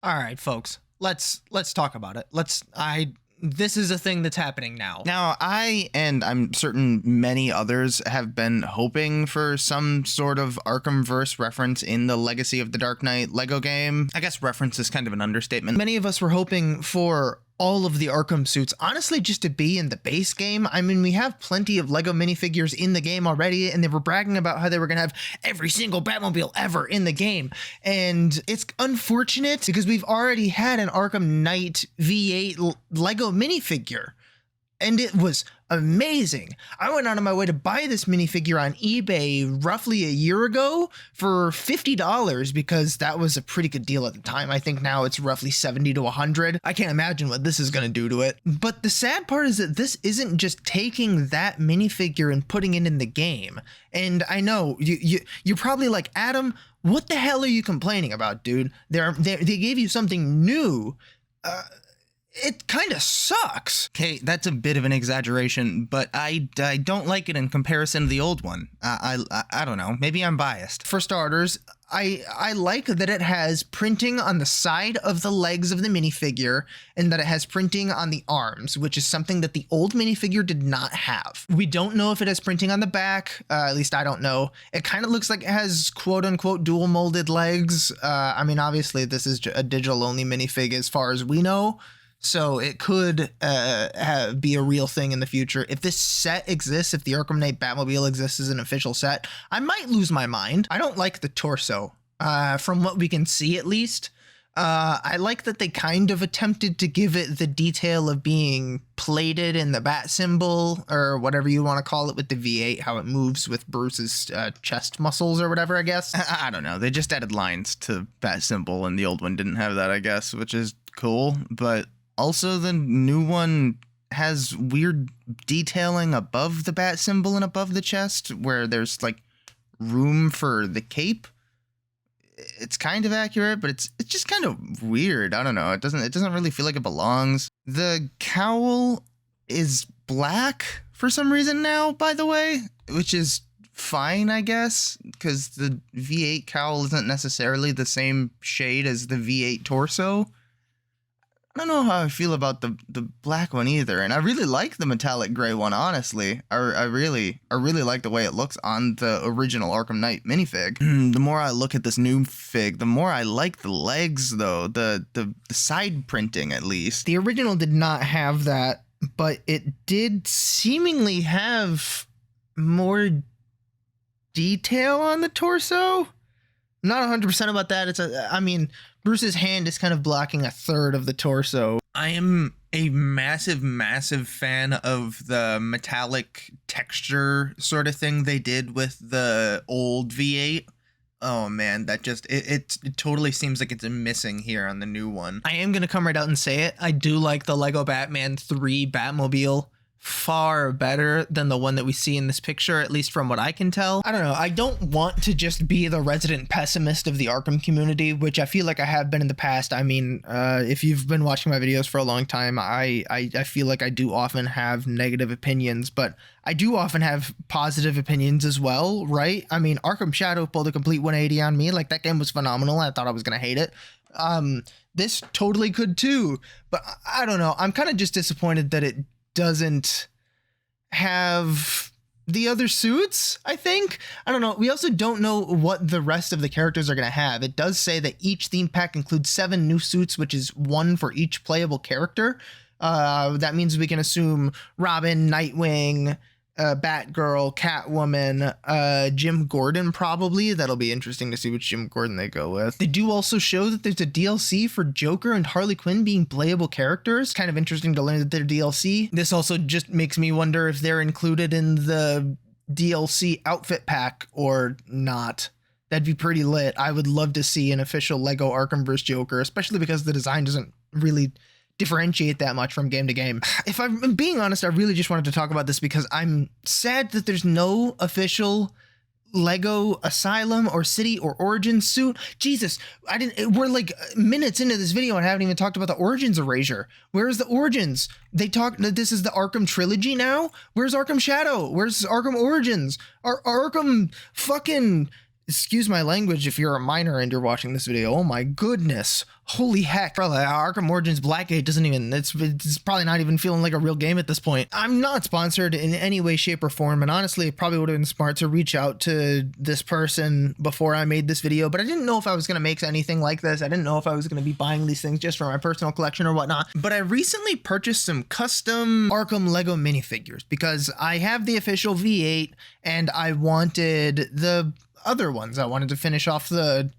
All right, folks. Let's talk about it. This is a thing that's happening now. Now, I, and I'm certain many others, have been hoping for some sort of Arkhamverse reference in the Legacy of the Dark Knight Lego game. I guess reference is kind of an understatement. Many of us were hoping for all of the Arkham suits, honestly, just to be in the base game. I mean, we have plenty of Lego minifigures in the game already, and they were bragging about how they were going to have every single Batmobile ever in the game. And it's unfortunate because we've already had an Arkham Knight V8 Lego minifigure, and it was amazing. I went out of my way to buy this minifigure on eBay roughly a year ago for $50 because that was a pretty good deal at the time. I think now it's roughly $70 to $100. I can't imagine what this is going to do to it. But the sad part is that this isn't just taking that minifigure and putting it in the game. And I know you're probably like, Adam, what the hell are you complaining about, dude? They gave you something new. It kind of sucks. Okay, that's a bit of an exaggeration, but I don't like it in comparison to the old one. I don't know. Maybe I'm biased. For starters, I like that it has printing on the side of the legs of the minifigure and that it has printing on the arms, which is something that the old minifigure did not have. We don't know if it has printing on the back. At least I don't know. It kind of looks like it has quote unquote dual molded legs. I mean, obviously this is a digital only minifig as far as we know. So it could be a real thing in the future. If this set exists, if the Arkham Knight Batmobile exists as an official set, I might lose my mind. I don't like the torso, from what we can see at least. I like that they kind of attempted to give it the detail of being plated in the bat symbol, or whatever you want to call it with the V8, how it moves with Bruce's chest muscles or whatever, I guess. I don't know. They just added lines to bat symbol, and the old one didn't have that, I guess, which is cool, but... Also, the new one has weird detailing above the bat symbol and above the chest where there's like room for the cape. It's kind of accurate, but it's just kind of weird. I don't know. It doesn't really feel like it belongs. The cowl is black for some reason now, by the way, which is fine, I guess, because the V8 cowl isn't necessarily the same shade as the V8 torso. I don't know how I feel about the black one either, and I really like the metallic gray one, honestly. I really like the way it looks on the original Arkham Knight minifig. The more I look at this new fig, the more I like the legs, though. The side printing, at least. The original did not have that, but it did seemingly have more detail on the torso. I'm not 100% about that. I mean, Bruce's hand is kind of blocking a third of the torso. I am a massive fan of the metallic texture sort of thing they did with the old V8. Oh man, that just, it totally seems like it's missing here on the new one. I am going to come right out and say it. I do like the Lego Batman 3 Batmobile far better than the one that we see in this picture, at least from what I can tell. I don't know. I don't want to just be the resident pessimist of the Arkham community, which I feel like I have been in the past. I mean, if you've been watching my videos for a long time, I feel like I do often have negative opinions, but I do often have positive opinions as well, right? I mean, Arkham Shadow pulled a complete 180 on me. Like, that game was phenomenal. I thought I was going to hate it. This totally could too, but I don't know. I'm kind of just disappointed that it doesn't have the other suits, I think. I don't know. We also don't know what the rest of the characters are going to have. It does say that each theme pack includes 7 new suits, which is 1 for each playable character. That means we can assume Robin, Nightwing, Batgirl, Catwoman, Jim Gordon probably. That'll be interesting to see which Jim Gordon they go with. They do also show that there's a DLC for Joker and Harley Quinn being playable characters. Kind of interesting to learn that they're DLC. This also just makes me wonder if they're included in the DLC outfit pack or not. That'd be pretty lit. I would love to see an official Lego Arkhamverse Joker, especially because the design doesn't really differentiate that much from game to game. If I'm being honest, I really just wanted to talk about this because I'm sad that there's no official Lego Asylum or City or Origins suit. Jesus, we're like minutes into this video and I haven't even talked about the Origins erasure. Where's the Origins? This is the Arkham Trilogy now? Where's Arkham Shadow? Where's Arkham Origins? Arkham fucking excuse my language if you're a minor and you're watching this video. Oh my goodness. Holy heck. Probably Arkham Origins Blackgate doesn't even, it's probably not even feeling like a real game at this point. I'm not sponsored in any way, shape, or form, and honestly, it probably would have been smart to reach out to this person before I made this video, but I didn't know if I was going to make anything like this. I didn't know if I was going to be buying these things just for my personal collection or whatnot, but I recently purchased some custom Arkham Lego minifigures because I have the official V8 and I wanted the other ones. I wanted to finish off the,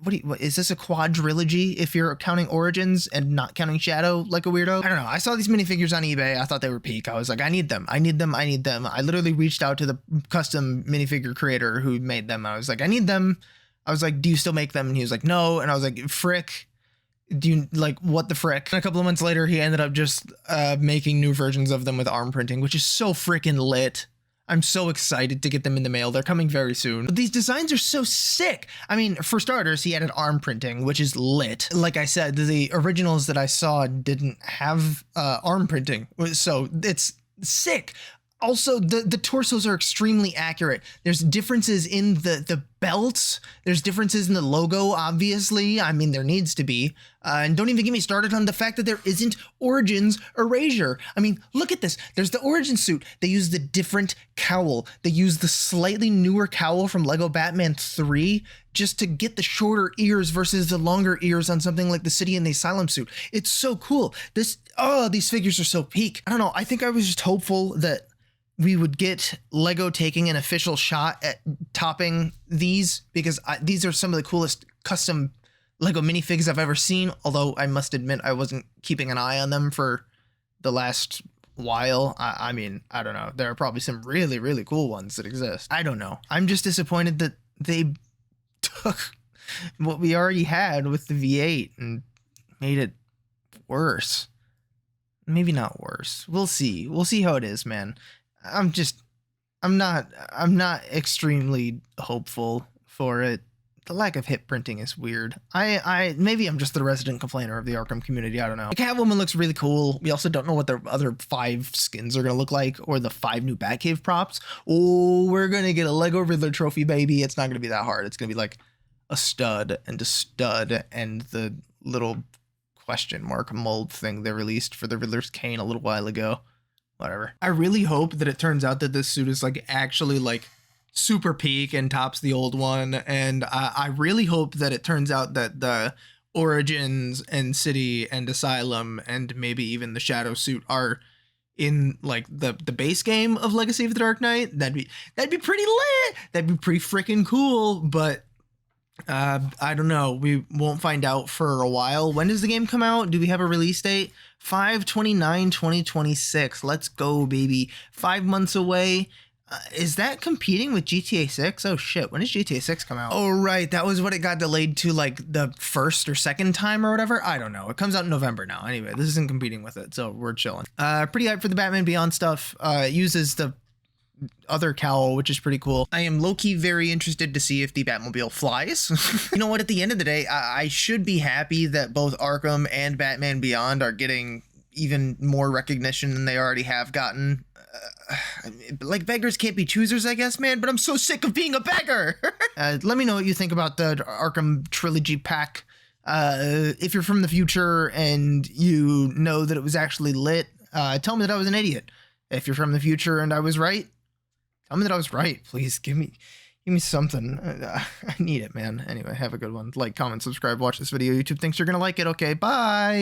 what is this, a quadrilogy if you're counting Origins and not counting Shadow like a weirdo? I don't know. I saw these minifigures on eBay. I thought they were peak. I was like, I need them. I need them. I need them. I literally reached out to the custom minifigure creator who made them. I was like, I need them. I was like, do you still make them? And he was like, no. And I was like, frick. Do you, like, what the frick? And a couple of months later, he ended up just making new versions of them with arm printing, which is so freaking lit. I'm so excited to get them in the mail. They're coming very soon. But these designs are so sick. I mean, for starters, he added arm printing, which is lit. Like I said, the originals that I saw didn't have arm printing, so it's sick. Also, the torsos are extremely accurate. There's differences in the belts. There's differences in the logo, obviously. I mean, there needs to be. And don't even get me started on the fact that there isn't Origins erasure. I mean, look at this. There's the Origin suit. They use the different cowl. They use the slightly newer cowl from Lego Batman 3 just to get the shorter ears versus the longer ears on something like the City and the Asylum suit. It's so cool. These figures are so peak. I don't know. I think I was just hopeful that we would get Lego taking an official shot at topping these because these are some of the coolest custom Lego minifigs I've ever seen. Although I must admit I wasn't keeping an eye on them for the last while. I mean, I don't know. There are probably some really, really cool ones that exist. I don't know. I'm just disappointed that they took what we already had with the V8 and made it worse. Maybe not worse. We'll see. We'll see how it is, man. I'm not extremely hopeful for it. The lack of hip printing is weird. Maybe I'm just the resident complainer of the Arkham community. I don't know. Catwoman looks really cool. We also don't know what the other 5 skins are going to look like or the 5 new Batcave props. Oh, we're going to get a Lego Riddler trophy, baby. It's not going to be that hard. It's going to be like a stud and the little question mark mold thing they released for the Riddler's cane a little while ago. Whatever. I really hope that it turns out that this suit is like actually like super peak and tops the old one. And I really hope that it turns out that the Origins and City and Asylum and maybe even the Shadow suit are in like the base game of Legacy of the Dark Knight. That'd be pretty lit. That'd be pretty freaking cool. But I don't know. We won't find out for a while. When does the game come out? Do we have a release date? 5/29/2026. Let's go, baby. 5 months away. Is that competing with GTA 6? Oh shit, when does GTA 6 come out? Oh right, that was what it got delayed to, like the first or second time or whatever. I don't know. It comes out in November now. Anyway, this isn't competing with it, so we're chilling. Pretty hyped for the Batman Beyond stuff. It uses the other cowl, which is pretty cool. I am low-key very interested to see if the Batmobile flies. You know what, at the end of the day, I should be happy that both Arkham and Batman Beyond are getting even more recognition than they already have gotten. Like, beggars can't be choosers, I guess, man, but I'm so sick of being a beggar. Let me know what you think about the Arkham Trilogy pack. If you're from the future and you know that it was actually lit, tell me that I was an idiot. If you're from the future and I was right, tell me that I was right. Please give me something. I need it, man. Anyway, have a good one. Like, comment, subscribe, watch this video. YouTube thinks you're gonna like it. Okay, bye.